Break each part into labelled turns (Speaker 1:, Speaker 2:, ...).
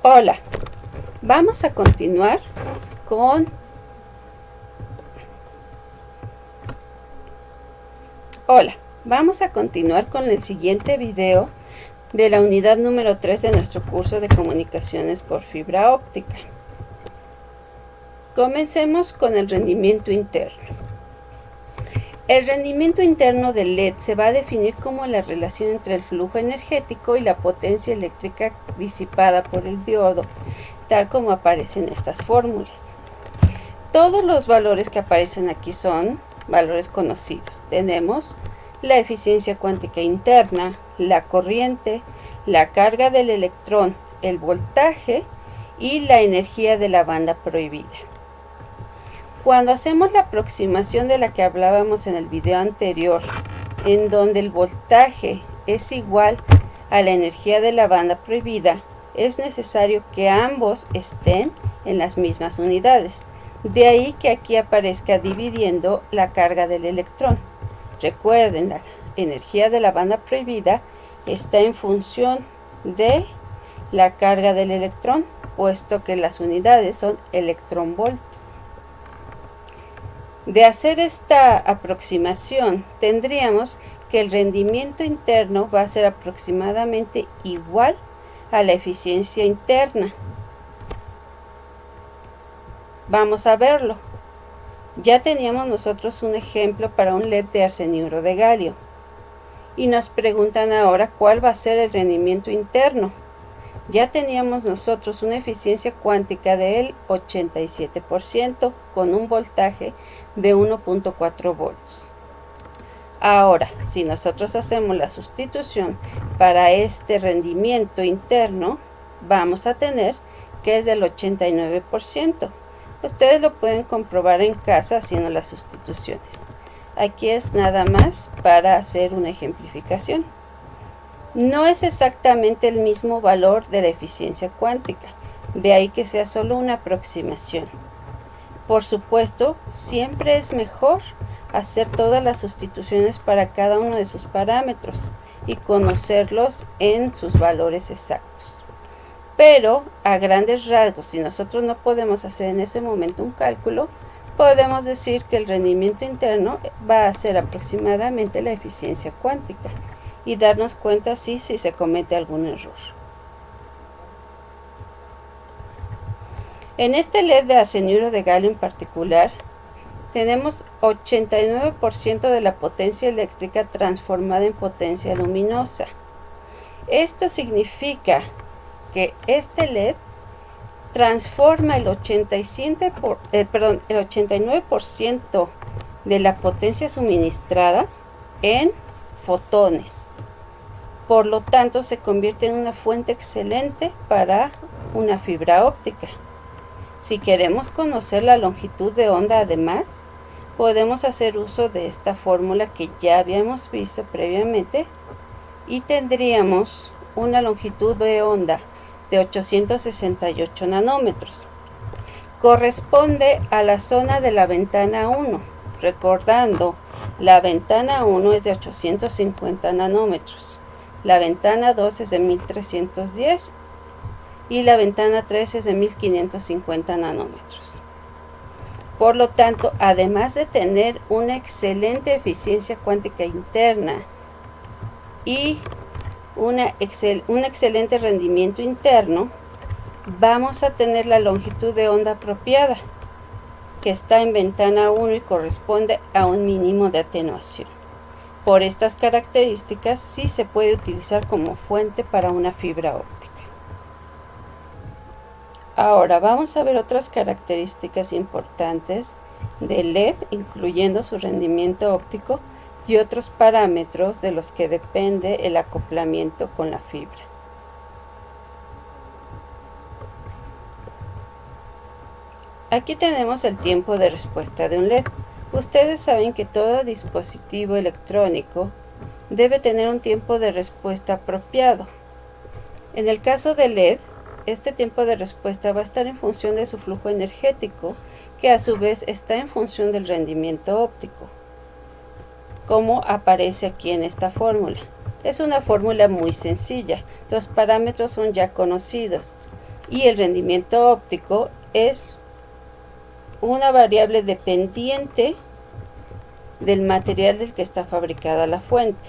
Speaker 1: Hola, vamos a continuar con el siguiente video de la unidad número 3 de nuestro curso de comunicaciones por fibra óptica. Comencemos con el rendimiento interno. El rendimiento interno del LED se va a definir como la relación entre el flujo energético y la potencia eléctrica disipada por el diodo, tal como aparecen estas fórmulas. Todos los valores que aparecen aquí son valores conocidos. Tenemos la eficiencia cuántica interna, la corriente, la carga del electrón, el voltaje y la energía de la banda prohibida. Cuando hacemos la aproximación de la que hablábamos en el video anterior, en donde el voltaje es igual a la energía de la banda prohibida, es necesario que ambos estén en las mismas unidades. De ahí que aquí aparezca dividiendo la carga del electrón. Recuerden, la energía de la banda prohibida está en función de la carga del electrón, puesto que las unidades son electronvolt. De hacer esta aproximación, tendríamos que el rendimiento interno va a ser aproximadamente igual a la eficiencia interna. Vamos a verlo. Ya teníamos nosotros un ejemplo para un LED de arseniuro de galio. Y nos preguntan ahora cuál va a ser el rendimiento interno. Ya teníamos nosotros una eficiencia cuántica del 87% con un voltaje de 1.4 volts. Ahora, si nosotros hacemos la sustitución para este rendimiento interno, vamos a tener que es del 89%. Ustedes lo pueden comprobar en casa haciendo las sustituciones. Aquí es nada más para hacer una ejemplificación. No es exactamente el mismo valor de la eficiencia cuántica, de ahí que sea solo una aproximación. Por supuesto, siempre es mejor hacer todas las sustituciones para cada uno de sus parámetros y conocerlos en sus valores exactos. Pero a grandes rasgos, si nosotros no podemos hacer en ese momento un cálculo, podemos decir que el rendimiento interno va a ser aproximadamente la eficiencia cuántica y darnos cuenta si se comete algún error. En este LED de arseniuro de galio en particular, tenemos 89% de la potencia eléctrica transformada en potencia luminosa. Esto significa que este LED transforma el 89% de la potencia suministrada en fotones. Por lo tanto, se convierte en una fuente excelente para una fibra óptica. Si queremos conocer la longitud de onda, además, podemos hacer uso de esta fórmula que ya habíamos visto previamente y tendríamos una longitud de onda de 868 nanómetros. Corresponde a la zona de la ventana 1. Recordando, la ventana 1 es de 850 nanómetros, la ventana 2 es de 1310 y la ventana 3 es de 1550 nanómetros. Por lo tanto, además de tener una excelente eficiencia cuántica interna y un excelente rendimiento interno, vamos a tener la longitud de onda apropiada, que está en ventana 1 y corresponde a un mínimo de atenuación. Por estas características, sí se puede utilizar como fuente para una fibra óptica. Ahora vamos a ver otras características importantes del LED, incluyendo su rendimiento óptico y otros parámetros de los que depende el acoplamiento con la fibra. Aquí tenemos el tiempo de respuesta de un LED. Ustedes saben que todo dispositivo electrónico debe tener un tiempo de respuesta apropiado. En el caso del LED, este tiempo de respuesta va a estar en función de su flujo energético, que a su vez está en función del rendimiento óptico, como aparece aquí en esta fórmula. Es una fórmula muy sencilla, los parámetros son ya conocidos Y el rendimiento óptico es una variable dependiente del material del que está fabricada la fuente.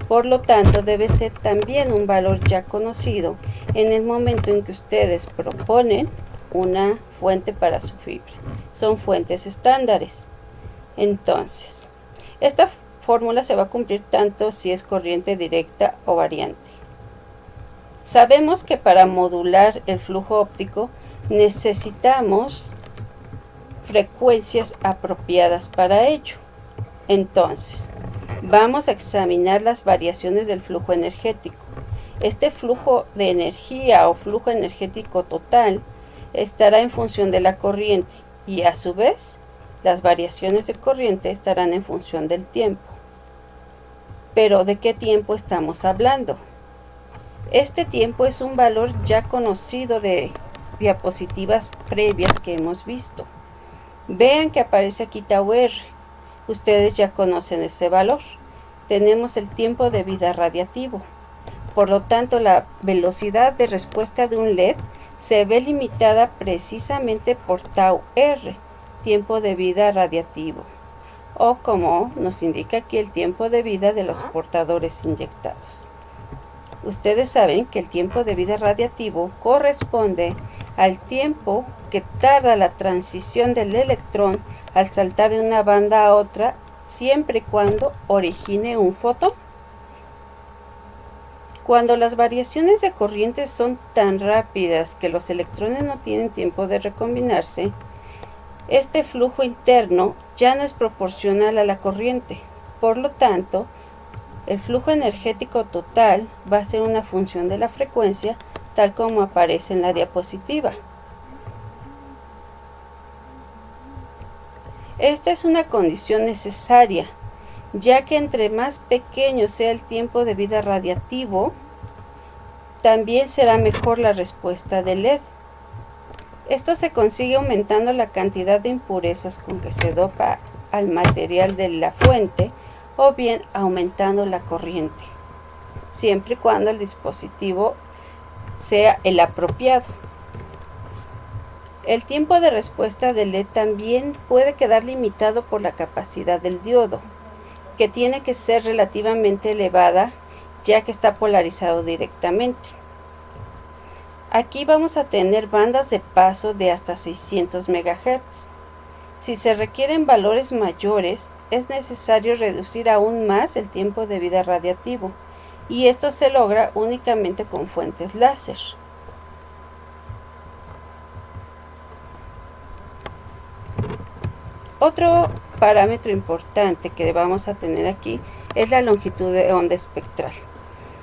Speaker 1: Por lo tanto, debe ser también un valor ya conocido en el momento en que ustedes proponen una fuente para su fibra. Son fuentes estándares. Entonces, esta fórmula se va a cumplir tanto si es corriente directa o variante. Sabemos que para modular el flujo óptico necesitamos frecuencias apropiadas para ello. Entonces, vamos a examinar las variaciones del flujo energético. Este flujo de energía o flujo energético total estará en función de la corriente y a su vez las variaciones de corriente estarán en función del tiempo. Pero ¿de qué tiempo estamos hablando? Este tiempo es un valor ya conocido de diapositivas previas que hemos visto. Vean que aparece aquí tau R. Ustedes ya conocen ese valor. Tenemos el tiempo de vida radiativo. Por lo tanto, la velocidad de respuesta de un LED se ve limitada precisamente por tau R, tiempo de vida radiativo, o como nos indica aquí el tiempo de vida de los portadores inyectados. Ustedes saben que el tiempo de vida radiativo corresponde al tiempo que tarda la transición del electrón al saltar de una banda a otra, siempre y cuando origine un fotón. Cuando las variaciones de corriente son tan rápidas que los electrones no tienen tiempo de recombinarse, este flujo interno ya no es proporcional a la corriente. Por lo tanto, el flujo energético total va a ser una función de la frecuencia, tal como aparece en la diapositiva. Esta es una condición necesaria, ya que entre más pequeño sea el tiempo de vida radiativo, también será mejor la respuesta del LED. Esto se consigue aumentando la cantidad de impurezas con que se dopa al material de la fuente o bien aumentando la corriente, siempre y cuando el dispositivo sea el apropiado. El tiempo de respuesta del LED también puede quedar limitado por la capacidad del diodo, que tiene que ser relativamente elevada ya que está polarizado directamente. Aquí vamos a tener bandas de paso de hasta 600 MHz. Si se requieren valores mayores, es necesario reducir aún más el tiempo de vida radiativo, y esto se logra únicamente con fuentes láser. Otro parámetro importante que vamos a tener aquí es la longitud de onda espectral.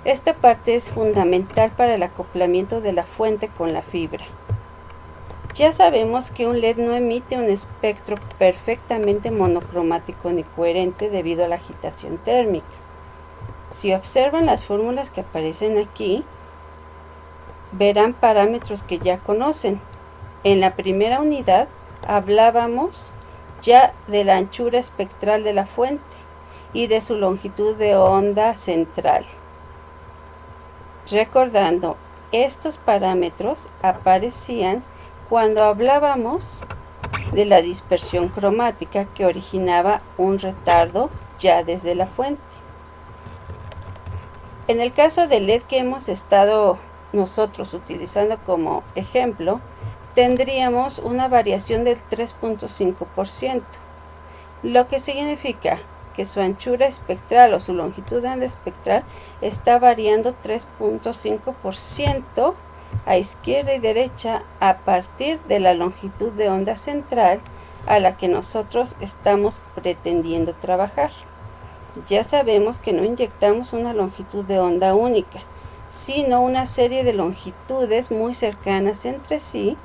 Speaker 1: Esta parte es fundamental para el acoplamiento de la fuente con la fibra. Ya sabemos que un LED no emite un espectro perfectamente monocromático ni coherente debido a la agitación térmica. Si observan las fórmulas que aparecen aquí, verán parámetros que ya conocen. En la primera unidad hablábamos ya de la anchura espectral de la fuente y de su longitud de onda central. Recordando, estos parámetros aparecían cuando hablábamos de la dispersión cromática que originaba un retardo ya desde la fuente. En el caso del LED que hemos estado nosotros utilizando como ejemplo, tendríamos una variación del 3.5%, lo que significa que su anchura espectral o su longitud de onda espectral está variando 3.5% a izquierda y derecha a partir de la longitud de onda central a la que nosotros estamos pretendiendo trabajar. Ya sabemos que no inyectamos una longitud de onda única, sino una serie de longitudes muy cercanas entre sí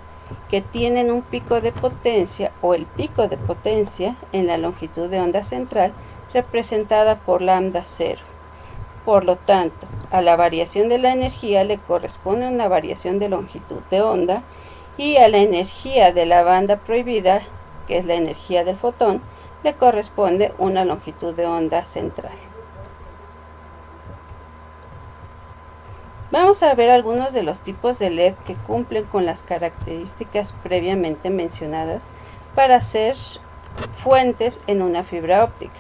Speaker 1: que tienen un pico de potencia o el pico de potencia en la longitud de onda central representada por lambda 0. Por lo tanto, a la variación de la energía le corresponde una variación de longitud de onda y a la energía de la banda prohibida, que es la energía del fotón, le corresponde una longitud de onda central. Vamos a ver algunos de los tipos de LED que cumplen con las características previamente mencionadas para ser fuentes en una fibra óptica.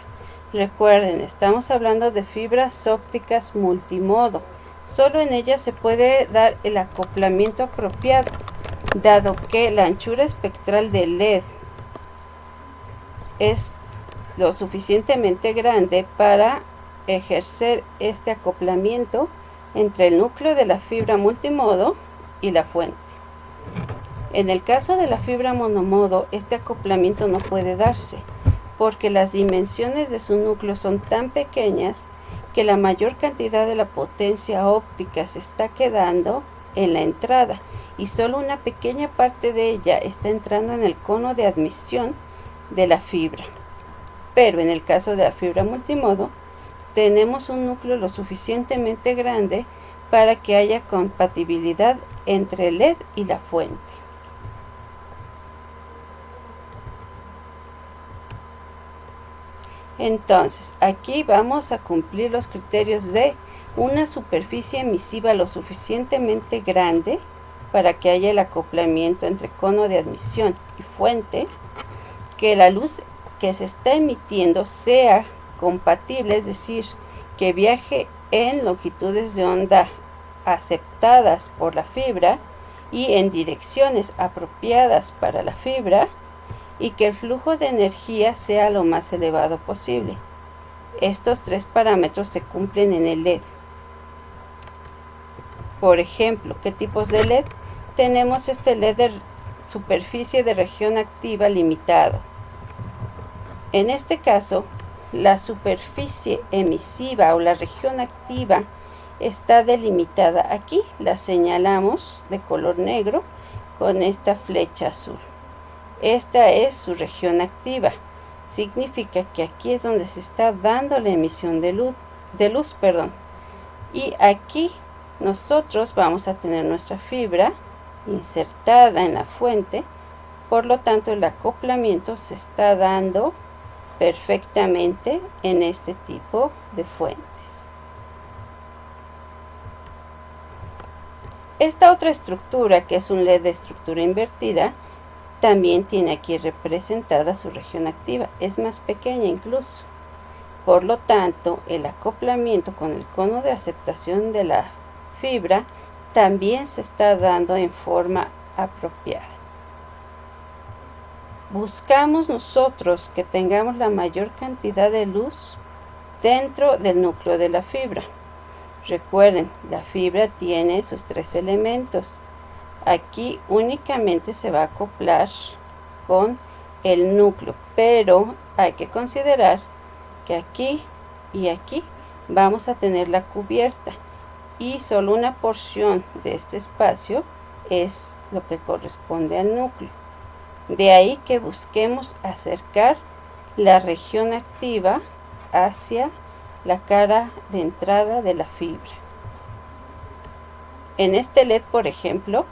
Speaker 1: Recuerden, estamos hablando de fibras ópticas multimodo. Solo en ellas se puede dar el acoplamiento apropiado, dado que la anchura espectral del LED es lo suficientemente grande para ejercer este acoplamiento entre el núcleo de la fibra multimodo y la fuente. En el caso de la fibra monomodo, este acoplamiento no puede darse, porque las dimensiones de su núcleo son tan pequeñas que la mayor cantidad de la potencia óptica se está quedando en la entrada y solo una pequeña parte de ella está entrando en el cono de admisión de la fibra. Pero en el caso de la fibra multimodo, tenemos un núcleo lo suficientemente grande para que haya compatibilidad entre el LED y la fuente. Entonces, aquí vamos a cumplir los criterios de una superficie emisiva lo suficientemente grande para que haya el acoplamiento entre cono de admisión y fuente, que la luz que se está emitiendo sea compatible, es decir, que viaje en longitudes de onda aceptadas por la fibra y en direcciones apropiadas para la fibra, y que el flujo de energía sea lo más elevado posible. Estos tres parámetros se cumplen en el LED. Por ejemplo, ¿qué tipos de LED? Tenemos este LED de superficie de región activa limitado. En este caso, la superficie emisiva o la región activa está delimitada aquí, la señalamos de color negro con esta flecha azul. Esta es su región activa. Significa que aquí es donde se está dando la emisión de luz. Y aquí nosotros vamos a tener nuestra fibra insertada en la fuente. Por lo tanto, el acoplamiento se está dando perfectamente en este tipo de fuentes. Esta otra estructura, que es un LED de estructura invertida, también tiene aquí representada su región activa, es más pequeña incluso. Por lo tanto, el acoplamiento con el cono de aceptación de la fibra también se está dando en forma apropiada. Buscamos nosotros que tengamos la mayor cantidad de luz dentro del núcleo de la fibra. Recuerden, la fibra tiene sus tres elementos. Aquí únicamente se va a acoplar con el núcleo, pero hay que considerar que aquí y aquí vamos a tener la cubierta y solo una porción de este espacio es lo que corresponde al núcleo. De ahí que busquemos acercar la región activa hacia la cara de entrada de la fibra. En este LED, por ejemplo,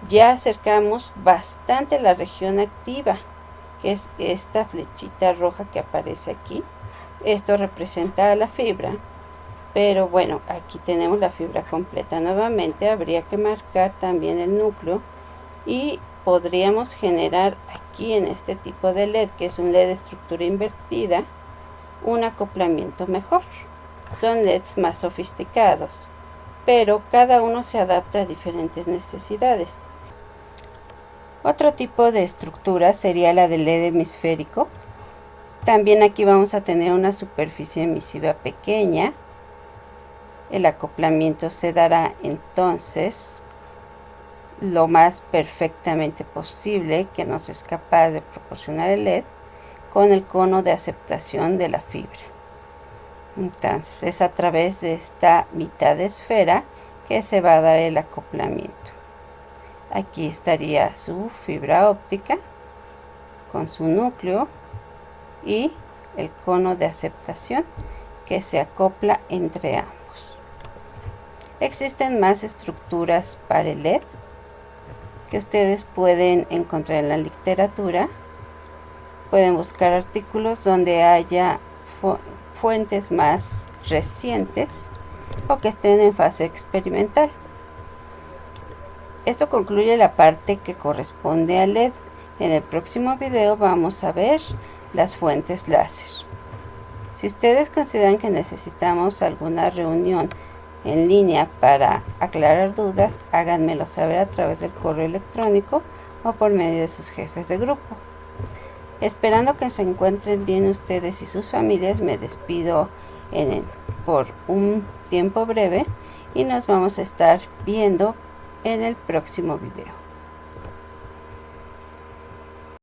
Speaker 1: ya acercamos bastante la región activa, que es esta flechita roja que aparece aquí. Esto representa a la fibra, pero bueno, aquí tenemos la fibra completa. Nuevamente habría que marcar también el núcleo y podríamos generar aquí en este tipo de LED, que es un LED de estructura invertida, un acoplamiento mejor. Son LEDs más sofisticados, pero cada uno se adapta a diferentes necesidades. Otro tipo de estructura sería la del LED hemisférico. También aquí vamos a tener una superficie emisiva pequeña. El acoplamiento se dará entonces lo más perfectamente posible que nos es capaz de proporcionar el LED con el cono de aceptación de la fibra. Entonces es a través de esta mitad de esfera que se va a dar el acoplamiento. Aquí estaría su fibra óptica con su núcleo y el cono de aceptación que se acopla entre ambos. Existen más estructuras para el LED que ustedes pueden encontrar en la literatura. Pueden buscar artículos donde haya fuentes más recientes o que estén en fase experimental. Esto concluye la parte que corresponde al LED. En el próximo video vamos a ver las fuentes láser. Si ustedes consideran que necesitamos alguna reunión en línea para aclarar dudas, háganmelo saber a través del correo electrónico o por medio de sus jefes de grupo. Esperando que se encuentren bien ustedes y sus familias, me despido por un tiempo breve y nos vamos a estar viendo en el próximo video.